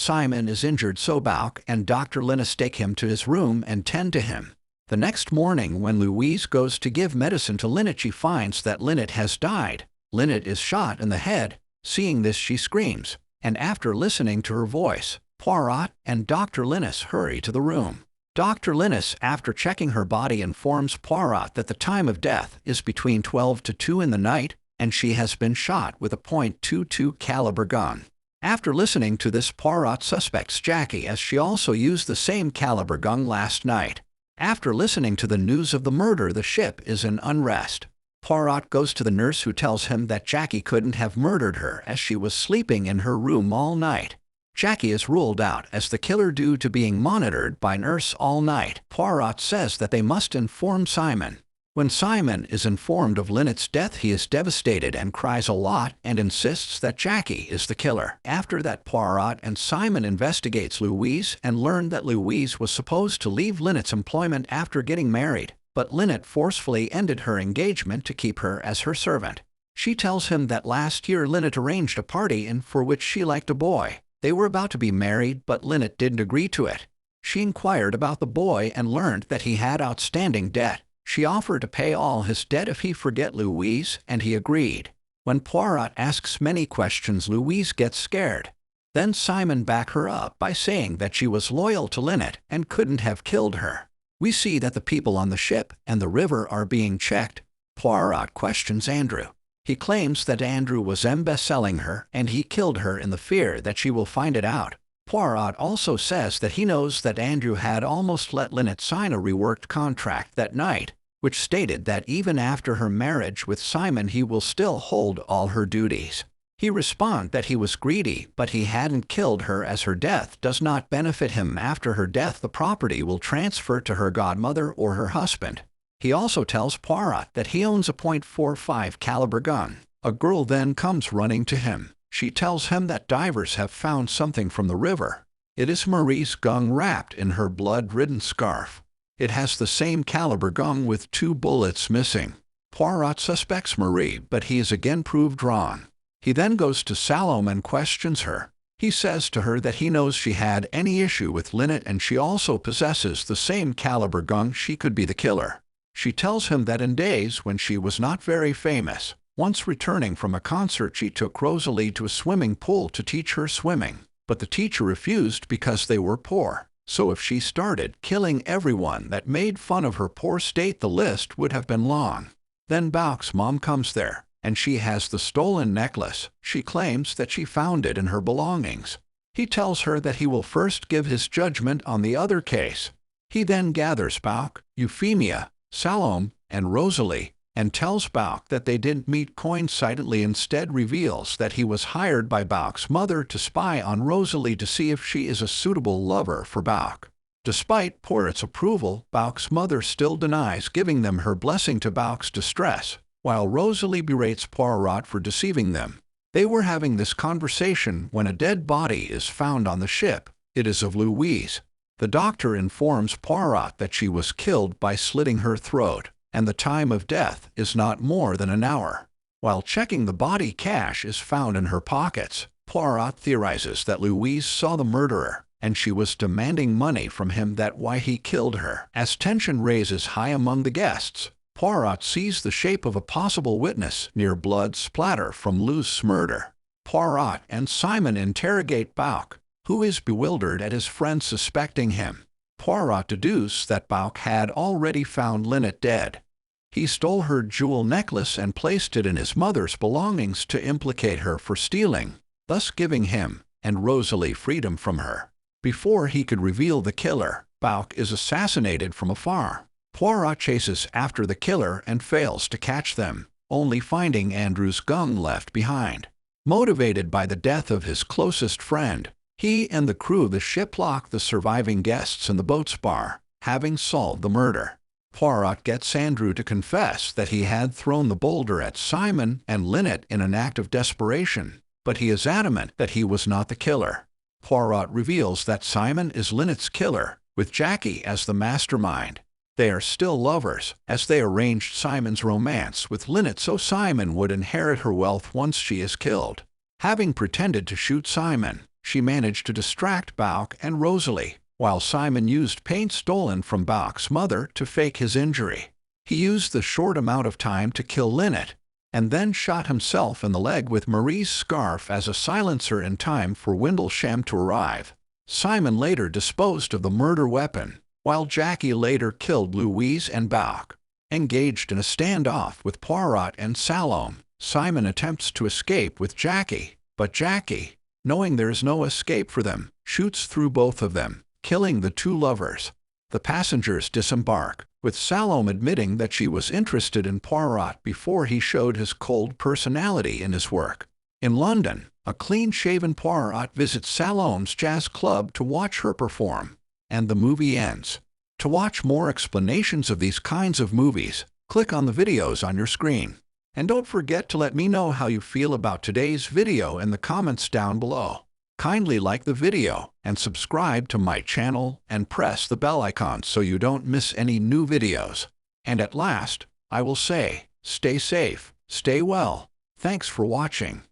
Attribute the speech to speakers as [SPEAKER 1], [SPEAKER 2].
[SPEAKER 1] Simon is injured, so Bouc and Dr. Linus take him to his room and tend to him. The next morning, when Louise goes to give medicine to Lynette, she finds that Lynette has died. Lynette is shot in the head. Seeing this, she screams, and after listening to her voice, Poirot and Dr. Linus hurry to the room. Dr. Linus, after checking her body, informs Poirot that the time of death is between 12 to 2 in the night, and she has been shot with a .22 caliber gun. After listening to this, Poirot suspects Jackie, as she also used the same caliber gun last night. After listening to the news of the murder, the ship is in unrest. Poirot goes to the nurse, who tells him that Jackie couldn't have murdered her as she was sleeping in her room all night. Jackie is ruled out as the killer due to being monitored by nurse all night. Poirot says that they must inform Simon. When Simon is informed of Lynette's death, he is devastated and cries a lot and insists that Jackie is the killer. After that, Poirot and Simon investigates Louise and learn that Louise was supposed to leave Lynette's employment after getting married, but Lynette forcefully ended her engagement to keep her as her servant. She tells him that last year Lynette arranged a party for which she liked a boy. They were about to be married, but Lynette didn't agree to it. She inquired about the boy and learned that he had outstanding debt. She offered to pay all his debt if he forget Louise, and he agreed. When Poirot asks many questions, Louise gets scared. Then Simon backs her up by saying that she was loyal to Lynette and couldn't have killed her. We see that the people on the ship and the river are being checked. Poirot questions Andrew. He claims that Andrew was embezzling her and he killed her in the fear that she will find it out. Poirot also says that he knows that Andrew had almost let Lynette sign a reworked contract that night, which stated that even after her marriage with Simon he will still hold all her duties. He responds that he was greedy, but he hadn't killed her, as her death does not benefit him. After her death, the property will transfer to her godmother or her husband. He also tells Poirot that he owns a .45 caliber gun. A girl then comes running to him. She tells him that divers have found something from the river. It is Marie's gun wrapped in her blood-ridden scarf. It has the same caliber gun with 2 bullets missing. Poirot suspects Marie, but he is again proved wrong. He then goes to Salome and questions her. He says to her that he knows she had any issue with Lynette and she also possesses the same caliber gun. She could be the killer. She tells him that in days when she was not very famous, once returning from a concert, she took Rosalie to a swimming pool to teach her swimming, but the teacher refused because they were poor. So if she started killing everyone that made fun of her poor state, the list would have been long. Then Bouc's mom comes there, and she has the stolen necklace. She claims that she found it in her belongings. He tells her that he will first give his judgment on the other case. He then gathers Bouc, Euphemia, Salome, and Rosalie, and tells Bouc that they didn't meet coincidentally. Instead reveals that he was hired by Bouc's mother to spy on Rosalie to see if she is a suitable lover for Bouc. Despite Poirot's approval, Bouc's mother still denies giving them her blessing to Bouc's distress, while Rosalie berates Poirot for deceiving them. They were having this conversation when a dead body is found on the ship. It is of Louise. The doctor informs Poirot that she was killed by slitting her throat, and the time of death is not more than an hour. While checking the body, cash is found in her pockets. Poirot theorizes that Louise saw the murderer, and she was demanding money from him. That's why he killed her. As tension raises high among the guests, Poirot sees the shape of a possible witness near blood splatter from Lou's murder. Poirot and Simon interrogate Bouc, who is bewildered at his friend suspecting him. Poirot deduces that Bouc had already found Lynette dead. He stole her jewel necklace and placed it in his mother's belongings to implicate her for stealing, thus giving him and Rosalie freedom from her. Before he could reveal the killer, Bouc is assassinated from afar. Poirot chases after the killer and fails to catch them, only finding Andrew's gun left behind. Motivated by the death of his closest friend, he and the crew of the ship lock the surviving guests in the boat's bar, having solved the murder. Poirot gets Andrew to confess that he had thrown the boulder at Simon and Lynette in an act of desperation, but he is adamant that he was not the killer. Poirot reveals that Simon is Lynette's killer, with Jackie as the mastermind. They are still lovers, as they arranged Simon's romance with Lynette so Simon would inherit her wealth once she is killed. Having pretended to shoot Simon, she managed to distract Bouc and Rosalie, while Simon used paint stolen from Bouc's mother to fake his injury. He used the short amount of time to kill Lynette, and then shot himself in the leg with Marie's scarf as a silencer in time for Windlesham to arrive. Simon later disposed of the murder weapon, while Jackie later killed Louise and Bouc. Engaged in a standoff with Poirot and Salome, Simon attempts to escape with Jackie, but Jackie, knowing there is no escape for them, shoots through both of them, killing the two lovers. The passengers disembark, with Salome admitting that she was interested in Poirot before he showed his cold personality in his work. In London, a clean-shaven Poirot visits Salome's jazz club to watch her perform, and the movie ends. To watch more explanations of these kinds of movies, click on the videos on your screen. And don't forget to let me know how you feel about today's video in the comments down below. Kindly like the video and subscribe to my channel and press the bell icon so you don't miss any new videos. And at last, I will say, stay safe, stay well. Thanks for watching.